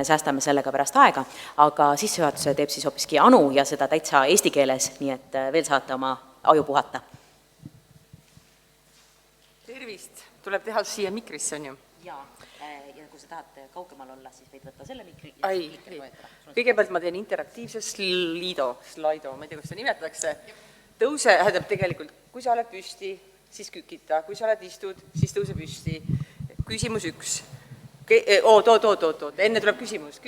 säästame sellega pärast aega, aga sissejuhatuse teeb siis hoopiski Anu ja seda täitsa eesti keeles, nii et veel saate oma aju puhata. Tervist! Tuleb teha siia mikrisse, on ju? Ja kui sa tahad kaugemal olla, siis võid võtta selle mikri. Kõigepealt ma teen interaktiivse slaido, ma ei tea, kuidas seda nimetatakse. Tõuse, tegelikult, kui sa oled püsti, siis kükita, kui sa oled istud, siis tõuse püsti. Küsimus 1. Oot, enne tuleb küsimus.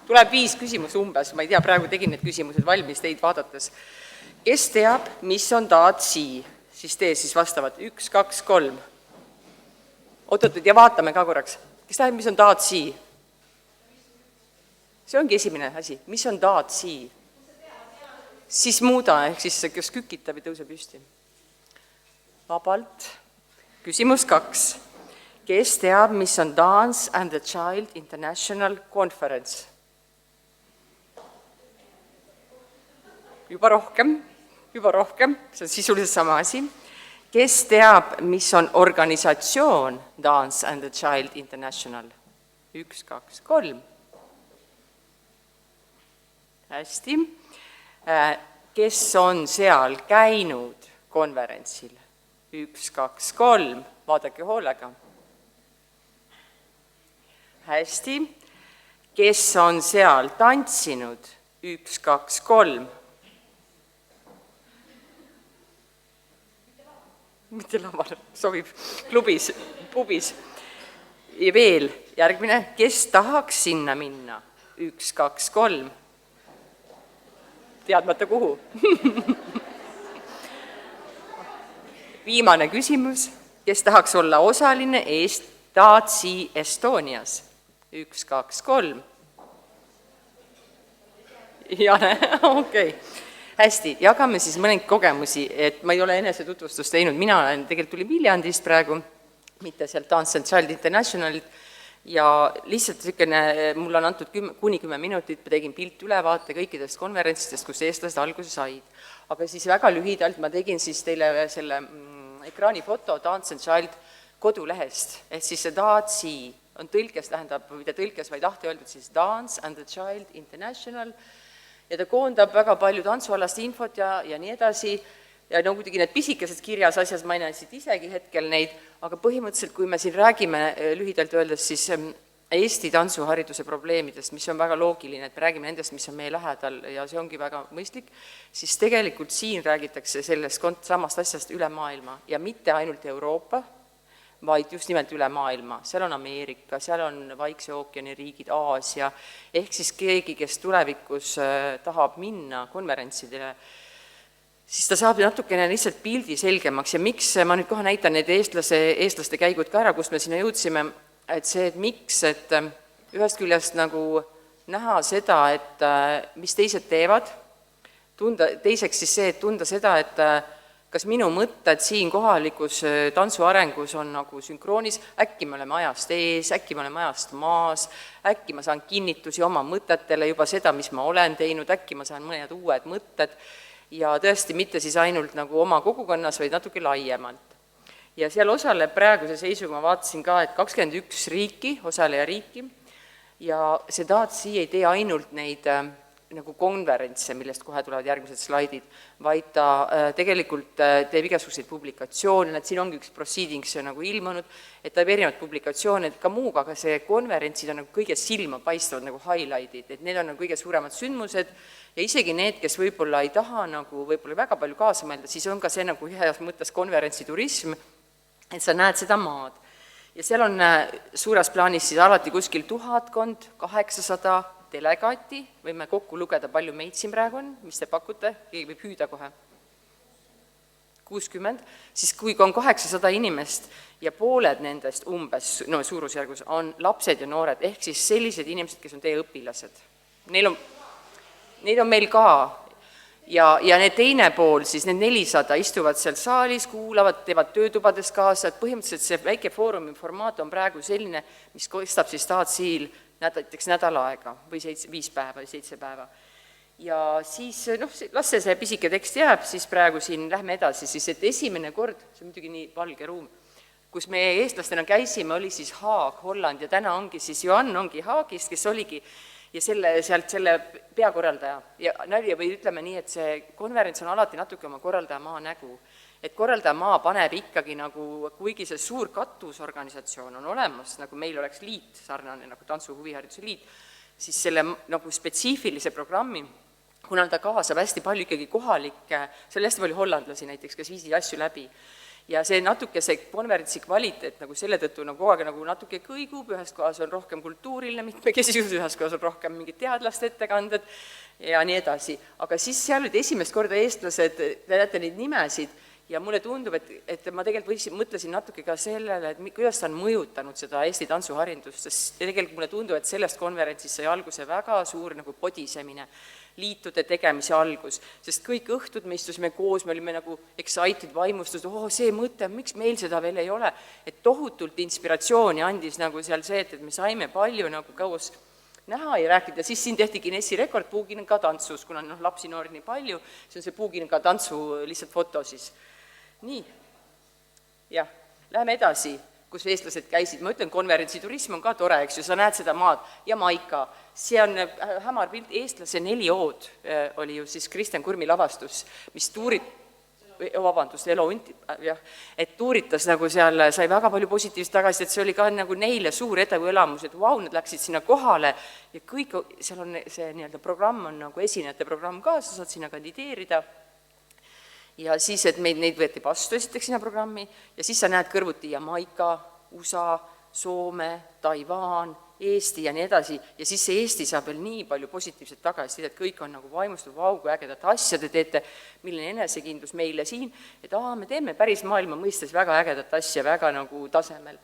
Tuleb 5 küsimus umbes, ma ei tea, praegu tegin need küsimused valmis teid vaadates. Kes teab, mis on daCi? Siis tee siis vastavad 1, 2, 3. Oot, ja vaatame ka korraks. Kes teab, mis on daCi? See ongi esimene asi. Mis on daCi? Siis muuda, ehk siis kes kükitab ja tõuse püsti. Vabalt. Küsimus 2. Kes teab, mis on Dance and the Child International Conference? Juba rohkem, see on sisuliselt sama asi. Kes teab, mis on organisatsioon Dance and the Child International? 1, 2, 3. Hästi. Kes on seal käinud konverentsil? 1, 2, 3. Vaadake hoolega. Hästi. Kes on seal tantsinud? 1, 2, 3. Mitte laval, sobib, klubis, pubis. Ja veel, järgmine, kes tahaks sinna minna? 1, 2, 3. Teadmata kuhu. Viimane küsimus, kes tahaks olla osaline daCi Estonias? 1, 2, 3. Jane, okei. Hästi, jagame siis mõned kogemusi, et ma ei ole enese tutvustust teinud, mina tegelikult tulin Viljandist praegu, mitte sealt Dance and Child Internationalit, ja lihtsalt mul on antud kuni 10 minutit, ma tegin piltülevaate kõikidest konverentsistest, kus eestlased alguse said. Aga siis väga lühidalt ma tegin siis teile selle ekraanifoto Dance and Child kodulehest, ehk siis see daCi on tõlkes, tähendab, mida tõlkes vaid lahti öeldud, siis Dance and the Child International, ja ta koondab väga palju tantsualast infot ja nii edasi, ja no kuidagi need pisikesed kirjas asjas, ma ei näe siit isegi hetkel neid, aga põhimõtteliselt, kui me siin räägime lühidalt öeldes, siis Eesti tantsuhariduse probleemidest, mis on väga loogiline, et me räägime nendest, mis on meie lähedal ja see ongi väga mõistlik, siis tegelikult siin räägitakse sellest samast asjast üle maailma ja mitte ainult Euroopa, vaid just nimelt üle maailma. Seal on Ameerika, seal on Vaikse ookeani riigid, Aasia, ehk siis keegi, kes tulevikus tahab minna konverentsidele, siis ta saab natukene lihtsalt pildi selgemaks ja miks, ma nüüd kohe näitan need eestlaste käigud ka ära, kust me sinna jõudsime, et see, et miks, et ühest küljest nagu näha seda, et mis teised teevad, teiseks siis see, et tunda seda, et kas minu mõtted siin kohalikus tantsuarengus on nagu sünkroonis, äkki me oleme ajast ees, äkki me oleme ajast maas, äkki ma saan kinnitusi oma mõtetele juba seda, mis ma olen teinud, äkki ma saan mõned uued mõtted ja tõesti mitte siis ainult nagu oma kogukonnas, vaid natuke laiemalt. Ja seal osaleb praeguse seisuga, ma vaatasin ka, et 21 riiki, osalejariiki ja see daCi ei tee ainult neid nagu konverentse, millest kohe tulevad järgmised slaidid, vaid ta tegelikult teeb igasuguseid publikatsioone, et siin ongi üks proceedings nagu ilmunud, et ta teeb erinevad publikatsioone, et ka muuga, aga see konverentsid on nagu kõige silma paistavad nagu highlightid, et need on nagu kõige suuremad sündmused ja isegi need, kes võib-olla ei taha nagu võib-olla väga palju kaasa mõelda, siis on ka see nagu heas mõttes konverentsiturism, et sa näed seda maad. Ja seal on suures plaanis siis alati kuskil 1800 delegaati, võime kokku lugeda, palju meid siin praegu on, mis te pakute, keegi võib hüüda kohe. 60, siis kui on 800 inimest ja pooled nendest umbes, no suurusjärgus, on lapsed ja noored, ehk siis sellised inimesed, kes on teie õpilased. Neid on meil ka ja need teine pool, siis need 400 istuvad seal saalis, kuulavad, teevad töötubades kaasa, et põhimõtteliselt see väike foorumi formaat on praegu selline, mis kestab siis daCil näiteks nädal aega või 5 päeva või 7 päeva. Ja siis, las see pisike tekst jääb, siis praegu siin lähme edasi, siis et esimene kord, see on muidugi nii valge ruum, kus me eestlastena käisime, oli siis Haag, Holland ja täna ongi siis Joan ongi Haagist, kes oligi ja sealt selle peakorraldaja. Ja nalja või ütleme nii, et see konverents on alati natuke oma korraldaja maa nägu. Et korraldaja maa paneb ikkagi nagu, kuigi see suur katusorganisatsioon on olemas, nagu meil oleks liit, sarnane nagu tantsuhuvihariduse liit, siis selle nagu spetsiifilise programmi, kuna ta kaasab hästi palju ikkagi kohalikke, seal oli hästi palju hollandlasi näiteks, kes viisid asju läbi. Ja see natuke see konverentsi kvaliteet nagu selle tõttu nagu kogu aeg nagu natuke kõigub, ühes kohas on rohkem kultuuriline mitmekesisus, ühes kohas on rohkem mingid teadlaste ettekanded ja nii edasi. Aga siis seal olid esimest korda eestlased, te näete neid nimesid, ja mulle tundub, et ma tegelikult mõtlesin natuke ka sellele, et kuidas ta on mõjutanud seda Eesti tantsuharindust, sest tegelikult mulle tundub, et sellest konverentsis sai alguse väga suur nagu podisemine, liitude tegemise algus, sest kõik õhtud me istusime koos, me olime nagu excited, vaimustus, see mõte, miks meil seda veel ei ole, et tohutult inspiratsiooni andis nagu seal see, et me saime palju nagu koos näha ja rääkida, siis siin tehti Guinessi rekord puukinga tantsus, kuna lapsi noori nii palju, see on see puukinga tantsu lihtsalt foto siis. Nii, jah, läheme edasi, kus eestlased käisid, ma ütlen, konverentsiturism on ka tore, eks ju, sa näed seda maad, Jamaica, see on hämar pilt, eestlase 4 ood oli ju siis Kristjan Kurmi lavastus, mis et tuuritas nagu seal, sai väga palju positiivset tagasi, et see oli ka nagu neile suur eduelamus, et vau, nad läksid sinna kohale ja kõik, seal on see nii-öelda programm on nagu esinejate programm ka, sa saad sinna kandideerida ja siis, et neid võeti vastu esiteks sinna programmi ja siis sa näed kõrvuti Jamaica, USA, Soome, Taiwan, Eesti ja nii edasi ja siis see Eesti saab veel nii palju positiivset tagasi, et kõik on nagu vaimustav, vau, kui ägedat asja te teete, milline enesekindlus meile siin, et me teeme päris maailma mõistes väga ägedat asja, väga nagu tasemel.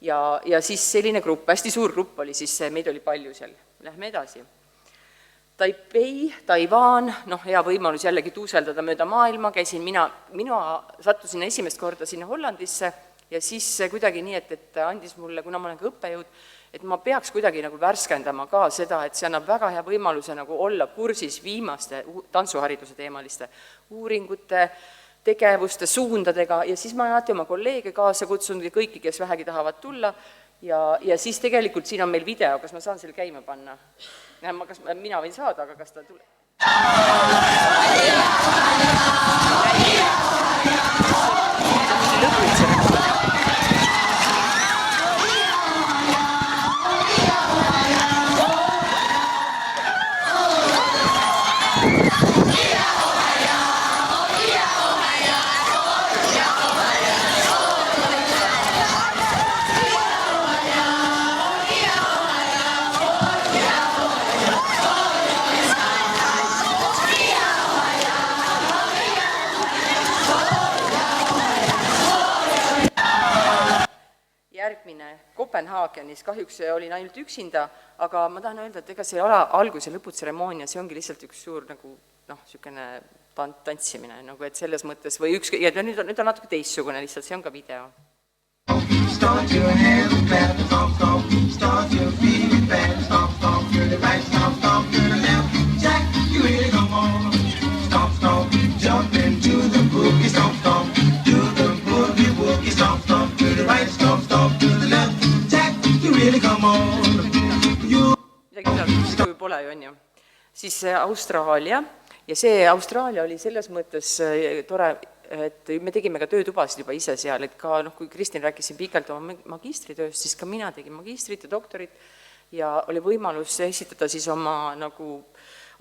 Ja siis selline grupp, hästi suur grupp oli siis, meid oli palju seal, lähme edasi. Taipei, Taiwan, hea võimalus jällegi tuuseldada mööda maailma, käisin mina sattusin esimest korda sinna Hollandisse ja siis kuidagi nii, et andis mulle, kuna ma olen ka õppejõud, et ma peaks kuidagi nagu värskendama ka seda, et see annab väga hea võimaluse nagu olla kursis viimaste tantsuhariduse teemaliste uuringute, tegevuste, suundadega ja siis ma alati oma kolleege kaasa kutsunud ja kõiki, kes vähegi tahavad tulla ja siis tegelikult siin on meil video, kas ma saan selle käima panna? Mina võin saada, aga kas ta tuleb? Järgmine Kopenhaagenis, kahjuks olin ainult üksinda, aga ma tahan öelda, et ega see algus- ja lõputseremoonia, see ongi lihtsalt üks suur nagu, niisugune tantsimine, nagu et selles mõttes, või ja nüüd on natuke teistsugune lihtsalt, see on ka video. Start your hands, clap, stomp, stomp, start your feet, back, stomp, stomp, to the right, stomp, stomp, to the left, Jack, you really come on, stomp, stomp, jump into the boogie, stomp, stomp, do the boogie, woogie, stomp, stomp, to the right, stomp, stomp, to the left, Jack, you really come on, midagi pole ju, on ju. Siis Austraalia ja see Austraalia oli selles mõttes tore, et me tegime ka töötubasid juba ise seal, et ka kui Kristin rääkis siin pikalt oma magistritööst, siis ka mina tegin magistrit ja doktorit ja oli võimalus esitada siis oma nagu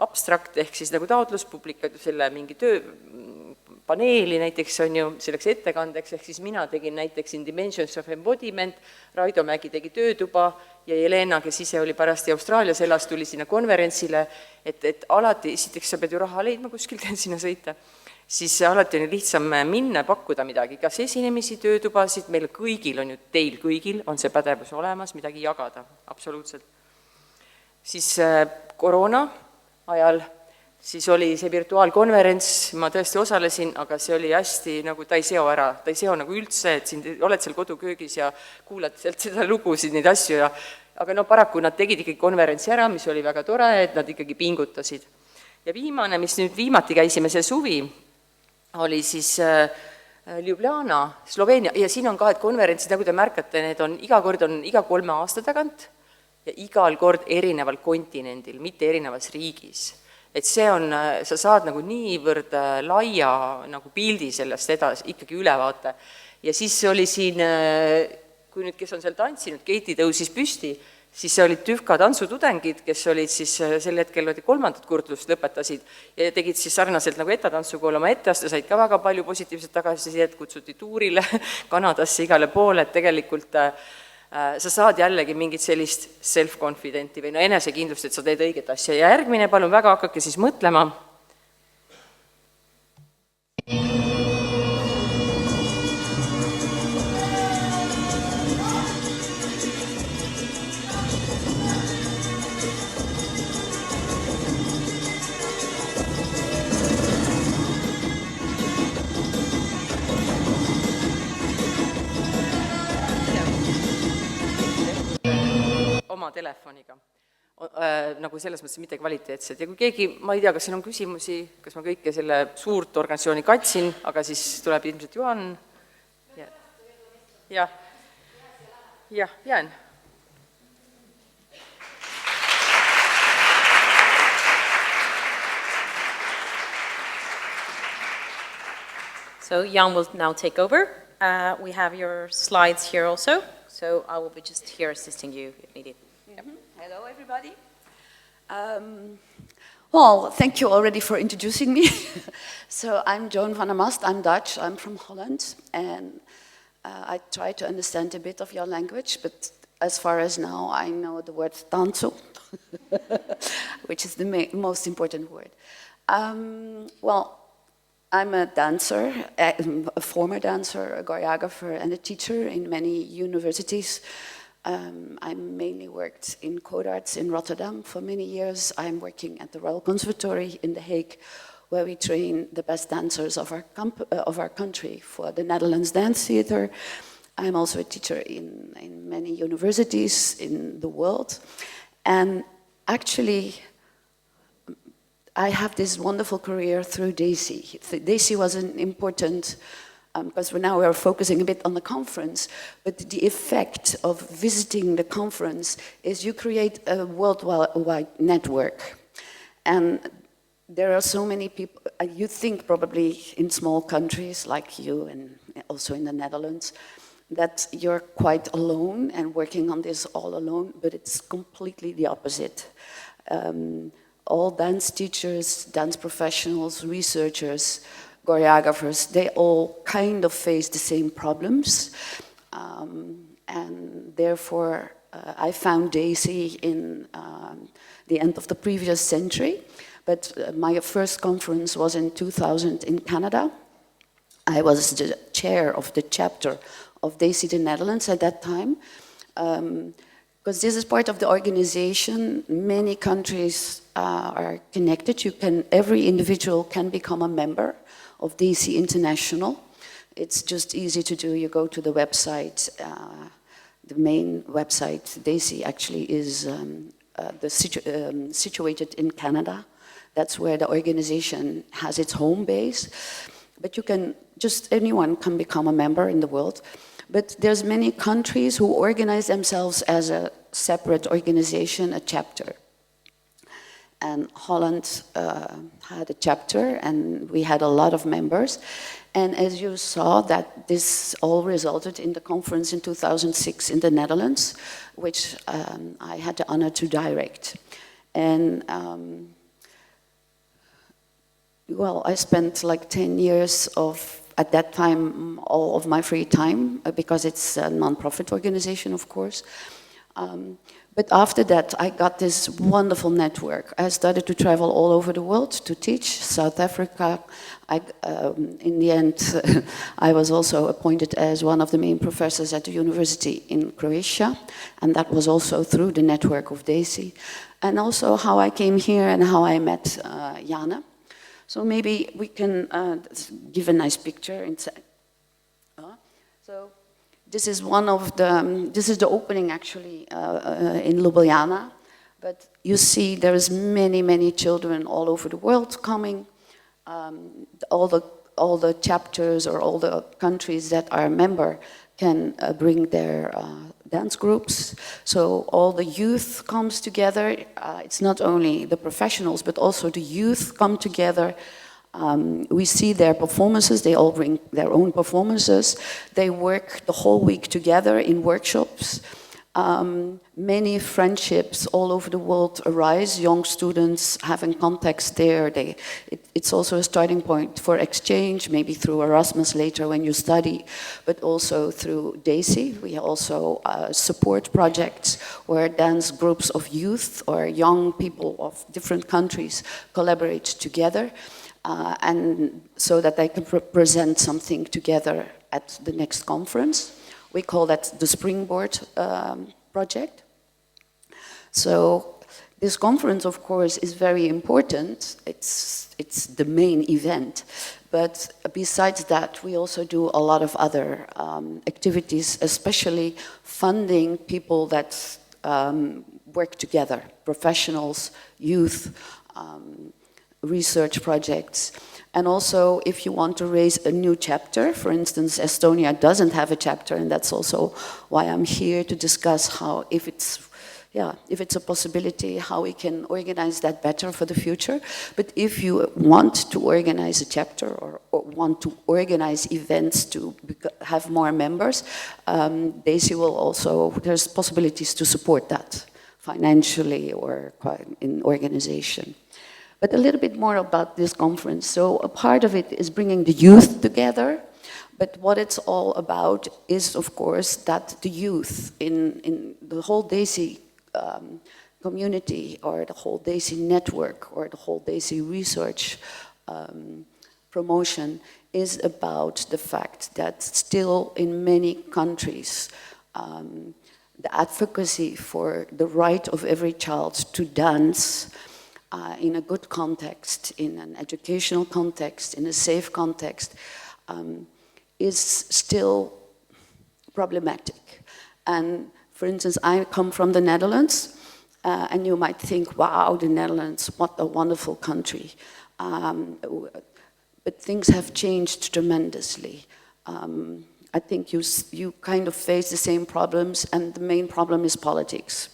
abstrakt ehk siis nagu taotluspublika selle mingi tööpaneeli näiteks on ju selleks ettekandeks, ehk siis mina tegin näiteks In Dimensions of Embodiment, Raido Mägi tegi töötuba ja Jelena, kes ise oli parasti Austraalias elas, tuli sinna konverentsile, et alati, esiteks sa pead ju raha leidma kuskilt sinna sõita, siis alati on lihtsam minna ja pakkuda midagi, kas esinemisi, töötubasid, meil kõigil on ju, teil kõigil on see pädevus olemas, midagi jagada, absoluutselt. Siis koroona ajal, siis oli see virtuaalkonverents, ma tõesti osalesin, aga see oli hästi, nagu ta ei seo ära, ta ei seo nagu üldse, et siin oled seal koduköögis ja kuulad sealt seda lugusid, neid asju ja aga paraku nad tegid ikkagi konverentsi ära, mis oli väga tore, et nad ikkagi pingutasid. Ja viimane, mis nüüd viimati käisime see suvi, oli siis Ljubljana, Sloveenia, ja siin on ka, et konverentsid, nagu te märkate, need on iga kord on iga 3 aasta tagant ja igal kord erineval kontinendil, mitte erinevas riigis. Et see on, sa saad nagu niivõrd laia nagu pildi sellest edasi, ikkagi ülevaate. Ja siis oli siin, kui nüüd, kes on seal tantsinud, Keiti tõusis püsti, siis see olid TÜVKA tantsutudengid, kes olid siis sel hetkel 3. kurtlust lõpetasid ja tegid siis sarnaselt nagu etatantsukool oma etteaste, said ka väga palju positiivset tagasisidet, kutsuti tuurile Kanadasse igale poole, et tegelikult sa saad jällegi mingit sellist self-confidenti või no enesekindlust, et sa teed õiget asja. Ja järgmine, palun väga hakake siis mõtlema. Oma telefoniga, nagu selles mõttes mitte kvaliteetsed. Ja kui keegi, ma ei tea, kas siin on küsimusi, kas ma kõike selle suurt organisatsiooni katsin, aga siis tuleb ilmselt Joan. Jah, jään. So Jan will now take over. We have your slides here also, so I will be just here assisting you if needed. Hello, everybody. Well, thank you already for introducing me. So I'm Joan van der Mast, I'm Dutch, I'm from Holland, and I try to understand a bit of your language, but as far as now, I know the word tantsu, which is the most important word. Well, I'm a dancer, a former dancer, a choreographer, and a teacher in many universities. I mainly worked in code arts in Rotterdam for many years. I'm working at the Royal Conservatory in The Hague, where we train the best dancers of our country for the Netherlands Dance Theatre. I'm also a teacher in many universities in the world. And actually, I have this wonderful career through daCi. daCi was an important, because now we are focusing a bit on the conference, but the effect of visiting the conference is you create a worldwide network. And there are so many people, you think probably in small countries like you and also in the Netherlands, that you're quite alone and working on this all alone, but it's completely the opposite. All dance teachers, dance professionals, researchers, choreographers, they all kind of face the same problems. And therefore, I found daCi in the end of the previous century. But my first conference was in 2000 in Canada. I was the chair of the chapter of daCi the Netherlands at that time. Because this is part of the organization, many countries are connected. Every individual can become a member of daCi International. It's just easy to do. You go to the website. The main website, daCi, actually is situated in Canada. That's where the organization has its home base. But anyone can become a member in the world. But there's many countries who organize themselves as a separate organization, a chapter. And Holland had a chapter, and we had a lot of members. And as you saw, that this all resulted in the conference in 2006 in the Netherlands, which I had the honor to direct. And well, I spent like 10 years at that time, all of my free time, because it's a non-profit organization, of course. But after that, I got this wonderful network. I started to travel all over the world to teach, South Africa. In the end, I was also appointed as one of the main professors at the university in Croatia, and that was also through the network of daCi. And also how I came here and how I met Jana. So maybe we can give a nice picture inside. So this is this is the opening actually in Ljubljana. But you see there's many, many children all over the world coming. All the all the chapters or all the countries that are a member can bring their dance groups. So all the youth comes together. It's not only the professionals, but also the youth come together. We see their performances. They all bring their own performances. They work the whole week together in workshops. Many friendships all over the world arise, young students having contacts there. It's also a starting point for exchange, maybe through Erasmus later when you study, but also through daCi. We also support projects where dance groups of youth or young people of different countries collaborate together, and so that they can present something together at the next conference. We call that the Springboard project. So this conference, of course, is very important. It's the main event. But besides that, we also do a lot of other activities, especially funding people that work together, professionals, youth, research projects. And also, if you want to raise a new chapter, for instance, Estonia doesn't have a chapter, and that's also why I'm here to discuss how, if it's a possibility, how we can organize that better for the future. But if you want to organize a chapter or want to organize events to have more members, daCi will also, there's possibilities to support that financially or in organization. But a little bit more about this conference. So a part of it is bringing the youth together, but what it's all about is, of course, that the youth in the whole daCi community or the whole daCi network or the whole daCi research promotion is about the fact that still in many countries the advocacy for the right of every child to dance in a good context, in an educational context, in a safe context, is still problematic. And for instance, I come from the Netherlands, and you might think, wow, the Netherlands, what a wonderful country. But things have changed tremendously. I think you kind of face the same problems, and the main problem is politics.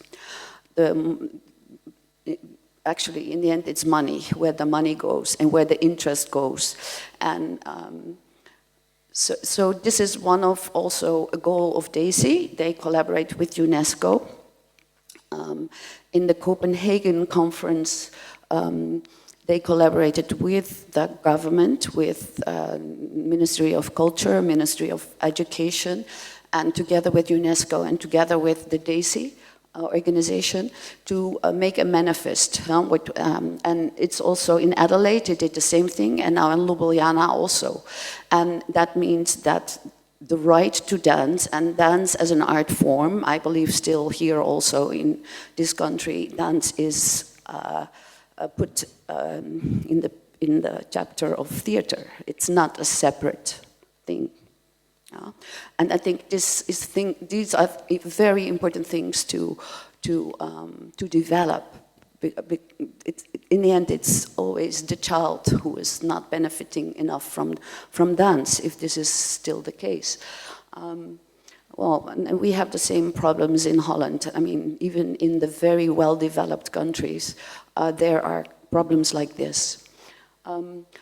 Actually, in the end, it's money, where the money goes and where the interest goes. And so this is one of also a goal of daCi. They collaborate with UNESCO. In the Copenhagen conference, they collaborated with the government, with Ministry of Culture, Ministry of Education, and together with UNESCO and together with the daCi organization to make a manifest. And it's also in Adelaide, they did the same thing, and now in Ljubljana also. And that means that the right to dance, and dance as an art form, I believe still here also in this country, dance is put in the chapter of theater. It's not a separate thing. And I think these are very important things to develop. In the end, it's always the child who is not benefiting enough from dance, if this is still the case. Well, and we have the same problems in Holland. I mean, even in the very well-developed countries, there are problems like this.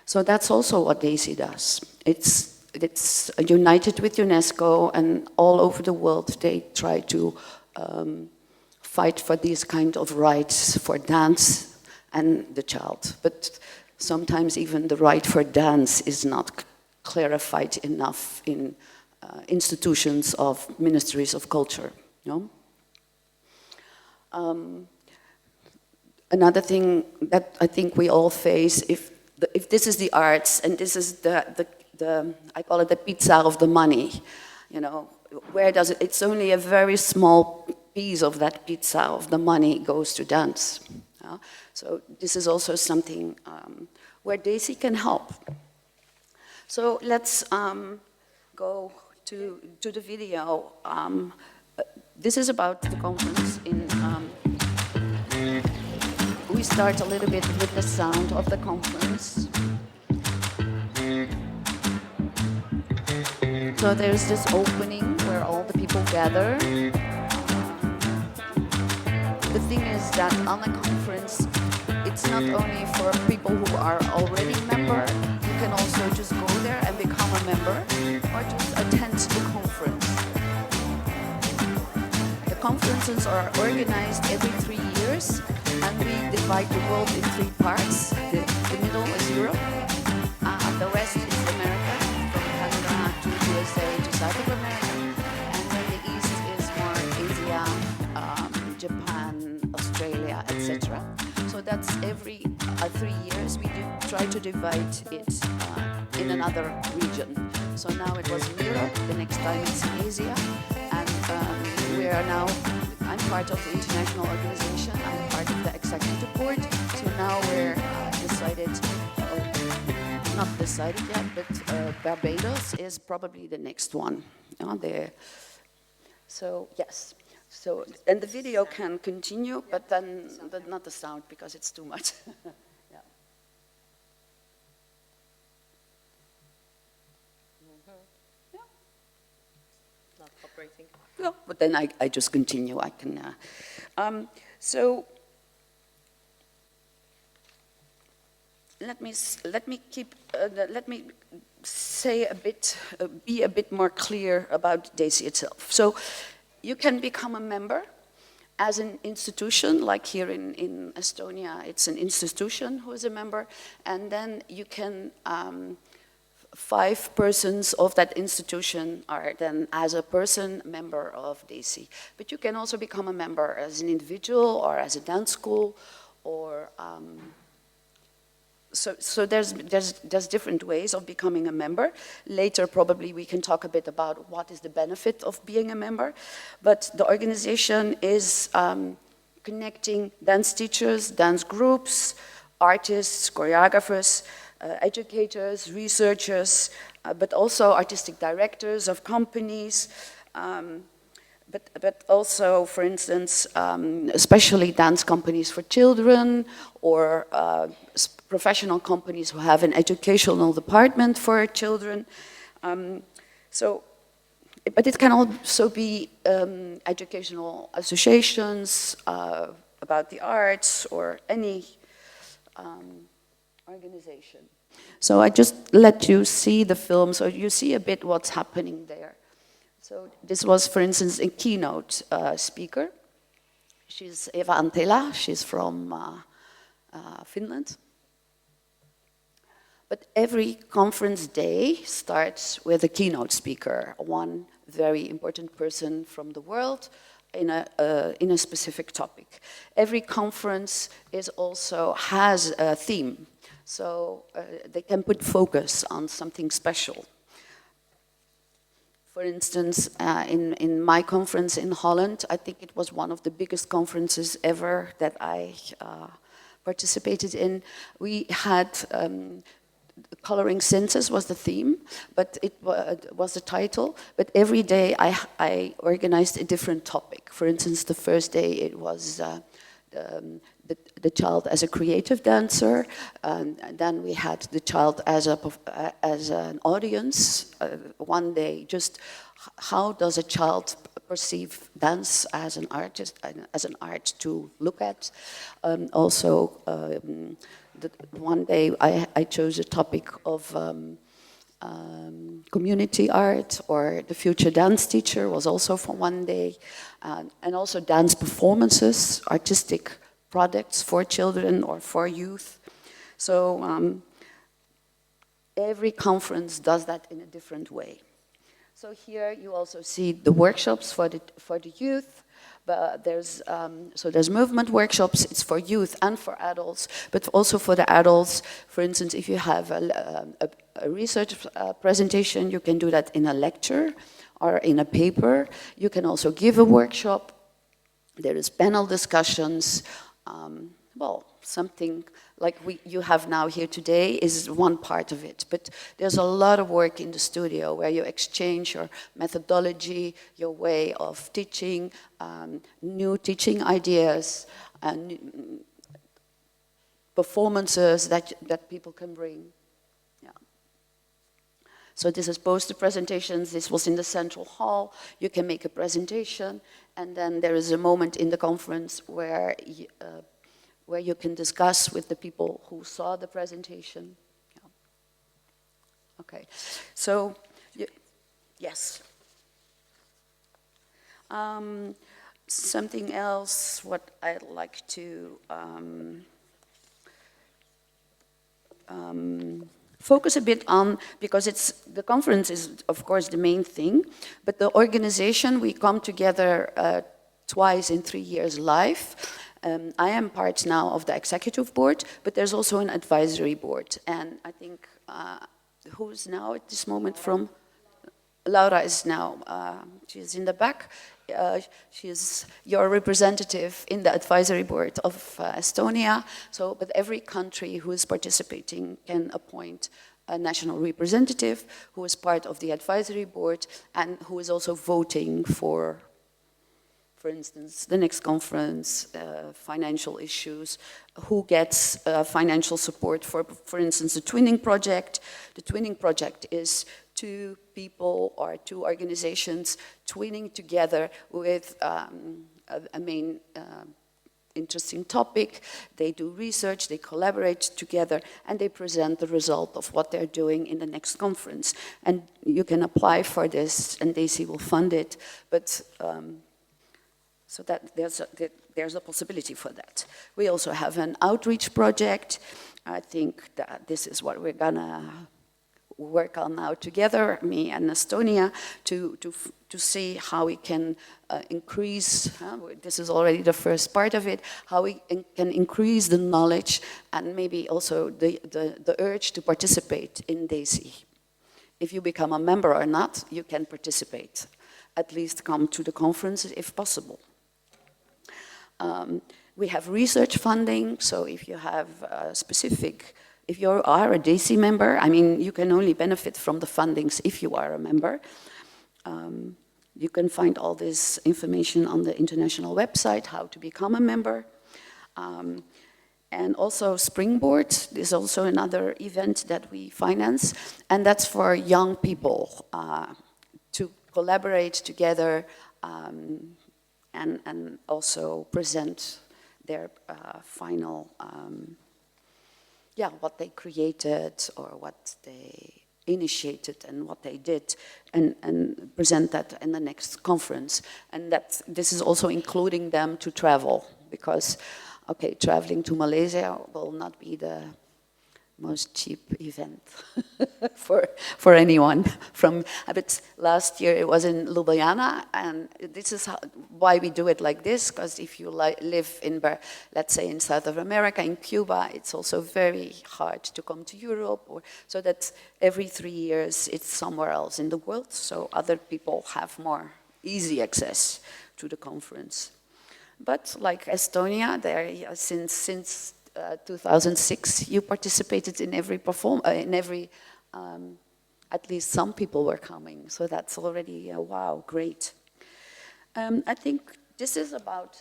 So that's also what daCi does. It's united with UNESCO, and all over the world they try to fight for these kind of rights for dance and the child. But sometimes even the right for dance is not clarified enough in institutions of ministries of culture. Another thing that I think we all face, if this is the arts and this is I call it the pizza of the money, where does it, it's only a very small piece of that pizza of the money goes to dance. So this is also something where daCi can help. So let's go to the video. This is about the conference we start a little bit with the sound of the conference. So there's this opening where all the people gather. The thing is that on a conference, it's not only for people who are already a member, you can also just go there and become a member or just attend the conference. The conferences are organized every 3 years and we divide the world in 3 parts. The middle is Europe, the rest is America, from Canada to USA to South America, and then the east is more Asia, Japan, Australia, etc. So that's every 3 years we try to divide it in another region. So now it was in Europe, the next time it's in Asia, and we are now, I'm part of the international organization, I'm part of the executive board, so now we're not decided yet, but Barbados is probably the next one. So yes. So, and the video can continue, but then not the sound because it's too much. Yeah. Yeah. Not cooperating. Yeah, but then I just continue. I can. So let me say a bit, be a bit more clear about daCi itself. So you can become a member as an institution, like here in Estonia, it's an institution who is a member, and then you can, 5 persons of that institution are then as a person member of daCi. But you can also become a member as an individual or as a dance school, or so there's different ways of becoming a member. Later, probably we can talk a bit about what is the benefit of being a member. But the organization is connecting dance teachers, dance groups, artists, choreographers, educators, researchers, but also artistic directors of companies, but also, for instance, especially dance companies for children, or professional companies who have an educational department for children. But it can also be educational associations about the arts, or any organization. So I just let you see the film, so you see a bit what's happening there. So this was, for instance, a keynote speaker. She's Eva Antela, she's from Finland. But every conference day starts with a keynote speaker, one very important person from the world in a specific topic. Every conference has a theme, so they can put focus on something special. For instance, in my conference in Holland, I think it was one of the biggest conferences ever that I participated in. We had coloring senses was the theme, but it was the title. But every day I organized a different topic. For instance, the first day it was the child as a creative dancer, and then we had the child as an audience. One day, just how does a child perceive dance as an artist, as an art to look at? One day I chose a topic of community art, or the future dance teacher was also for one day, and also dance performances, artistic products for children or for youth. So every conference does that in a different way. So here you also see the workshops for the youth. But there's movement workshops. It's for youth and for adults, but also for the adults. For instance, if you have a research presentation, you can do that in a lecture or in a paper. You can also give a workshop. There is panel discussions. Something like you have now here today is one part of it, but there's a lot of work in the studio where you exchange your methodology, your way of teaching, new teaching ideas, and performances that people can bring. Yeah. So this is both the presentations. This was in the central hall. You can make a presentation, and then there is a moment in the conference where you can discuss with the people who saw the presentation. Yeah. Okay, so yes. Something else what I'd like to focus a bit on, because the conference is, of course, the main thing, but the organization, we come together twice in 3 years live. I am part now of the executive board, but there's also an advisory board. And I think, who's now at this moment from? Laura is now, she's in the back. She's your representative in the advisory board of Estonia. So, but every country who is participating can appoint a national representative who is part of the advisory board and who is also voting for instance, the next conference, financial issues, who gets financial support for instance, the twinning project. The twinning project is 2 people or 2 organizations twinning together with a main interesting topic. They do research, they collaborate together, and they present the result of what they're doing in the next conference. And you can apply for this, and daCi will fund it, but so that there's a possibility for that. We also have an outreach project. I think that this is what we're gonna work on now together, me and Estonia, to see how we can increase, this is already the first part of it, how we can increase the knowledge and maybe also the urge to participate in daCi. If you become a member or not, you can participate. At least come to the conference if possible. We have research funding, so if you have if you are a daCi member, I mean, you can only benefit from the fundings if you are a member. You can find all this information on the international website, how to become a member. And also Springboard is also another event that we finance, and that's for young people to collaborate together and also present their final what they created or what they initiated and what they did, and present that in the next conference. And this is also including them to travel, because, okay, traveling to Malaysia will not be the most cheap event for anyone. But last year it was in Ljubljana, and this is why we do it like this, because if you live in, let's say, in South of America, in Cuba, it's also very hard to come to Europe, so that every 3 years it's somewhere else in the world, so other people have more easy access to the conference. But like Estonia, there since 2006, you participated in every at least some people were coming, so that's already, wow, great. I think this is about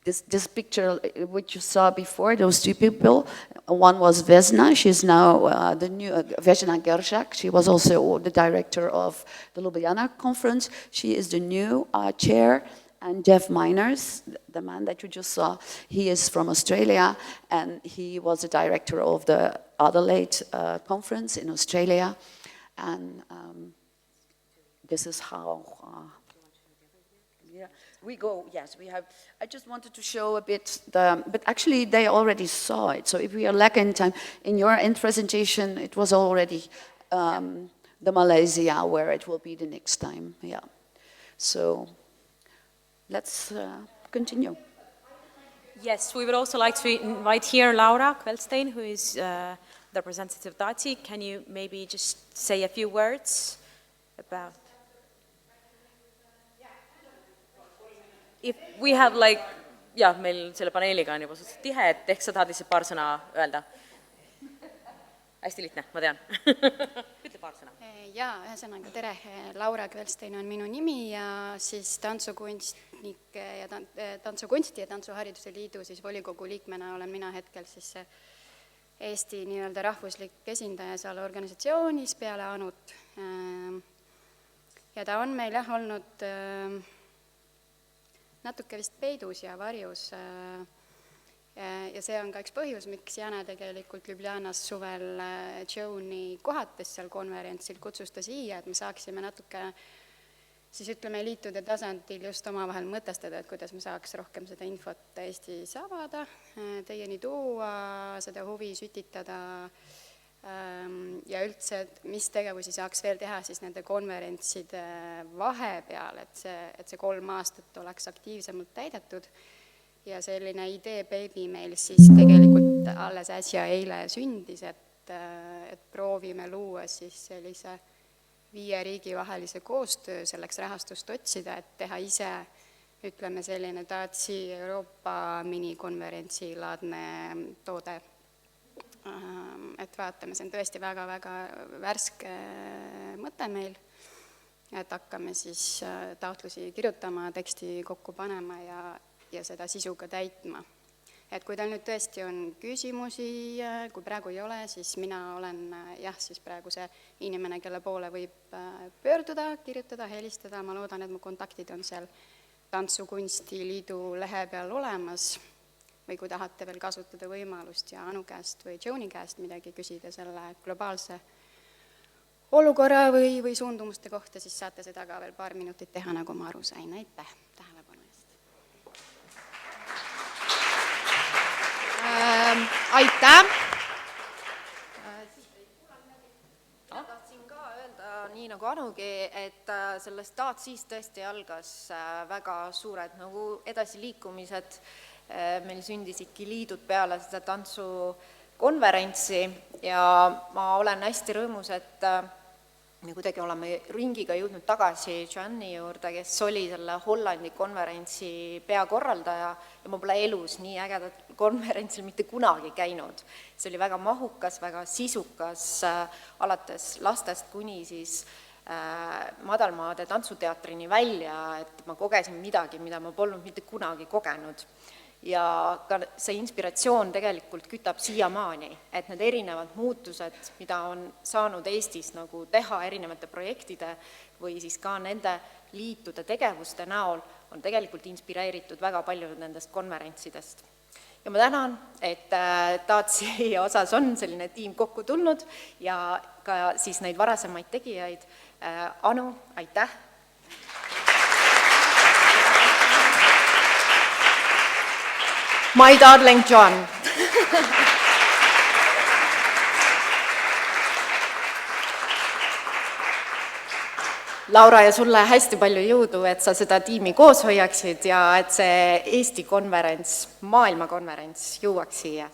this picture which you saw before, those 2 people. One was Vesna, she's now the new, Vesna Gershak, she was also the director of the Ljubljana conference. She is the new chair. And Jeff Miners, the man that you just saw, he is from Australia, and he was the director of the Adelaide conference in Australia. And this is how we go. Yes, we have. I just wanted to show a bit but actually they already saw it. So if we are lacking time, in your end presentation, it was already the Malaysia where it will be the next time. Yeah. So. Let's continue. Yes, we would also like to invite here Laura Kveldstein, who is the representative of daCi. Can you maybe just say a few words about... If we have like, meil selle paneeliga on juba suhteliselt tihe, et ehk sa tahad lihtsalt paar sõna öelda? Hästi lihtne, ma tean. Ütle paar sõna. Jaa, ühesõnaga, tere, Laura Kveldstein on minu nimi ja siis tantsukunsti ja tantsuhariduse liidu siis volikogu liikmena olen mina hetkel siis Eesti nii-öelda rahvuslik esindaja seal organisatsioonis peale Anut. Ja ta on meil jah olnud natuke vist peidus ja varjus. Ja see on ka üks põhjus, miks Jana tegelikult Ljubljanas suvel Joani kohates seal konverentsil kutsus ta siia, et me saaksime natuke siis ütleme liitude tasandil just omavahel mõtestada, et kuidas me saaks rohkem seda infot Eestis avada, teieni tuua, seda huvi sütitada ja üldse, et mis tegevusi saaks veel teha siis nende konverentside vahepeal, et see 3 aastat oleks aktiivsemalt täidetud. Ja selline idee beebi meil siis tegelikult alles äsja eile sündis, et proovime luua siis sellise 5 riigi vahelise koostöö selleks rahastust otsida, et teha ise, ütleme selline daCi Euroopa minikonverentsi laadne toode. Et vaatame, see on tõesti väga-väga värske mõte meil, et hakkame siis taotlusi kirjutama, teksti kokku panema ja seda sisuga täitma. Et kui teil nüüd tõesti on küsimusi, kui praegu ei ole, siis mina olen siis praegu see inimene, kelle poole võib pöörduda, kirjutada, helistada, ma loodan, et mu kontaktid on seal Tantsukunstiliidu lehe peal olemas, või kui tahate veel kasutada võimalust ja Anu käest või Joani käest midagi küsida selle globaalse olukorra või suundumuste kohta, siis saate seda ka veel paar minutit teha, nagu ma aru sain. Aitäh tähelepanu eest. Aitäh! Tahtsin ka öelda, nii nagu Anugi, et sellest daCist tõesti algas väga suured nagu edasiliikumised. Meil sündisidki liidud peale seda tantsukonverentsi ja ma olen hästi rõõmus, et me kuidagi oleme ringiga jõudnud tagasi Joani juurde, kes oli selle Hollandi konverentsi peakorraldaja ja ma pole elus nii ägedat konverentsil mitte kunagi käinud. See oli väga mahukas, väga sisukas, alates lastest kuni siis madalmaade tantsuteatrini välja, et ma kogesin midagi, mida ma polnud mitte kunagi kogenud. Ja ka see inspiratsioon tegelikult kütab siiamaani, et need erinevad muutused, mida on saanud Eestis nagu teha erinevate projektide või siis ka nende liitude tegevuste näol, on tegelikult inspireeritud väga palju nendest konverentsidest. Ja ma tänan, et daCi osas on selline tiim kokku tulnud ja ka siis neid varasemaid tegijaid. Anu, aitäh! My darling Joan. Laura ja sulle hästi palju jõudu, et sa seda tiimi koos hoiaksid ja et see Eesti konverents, maailmakonverents jõuaks siia.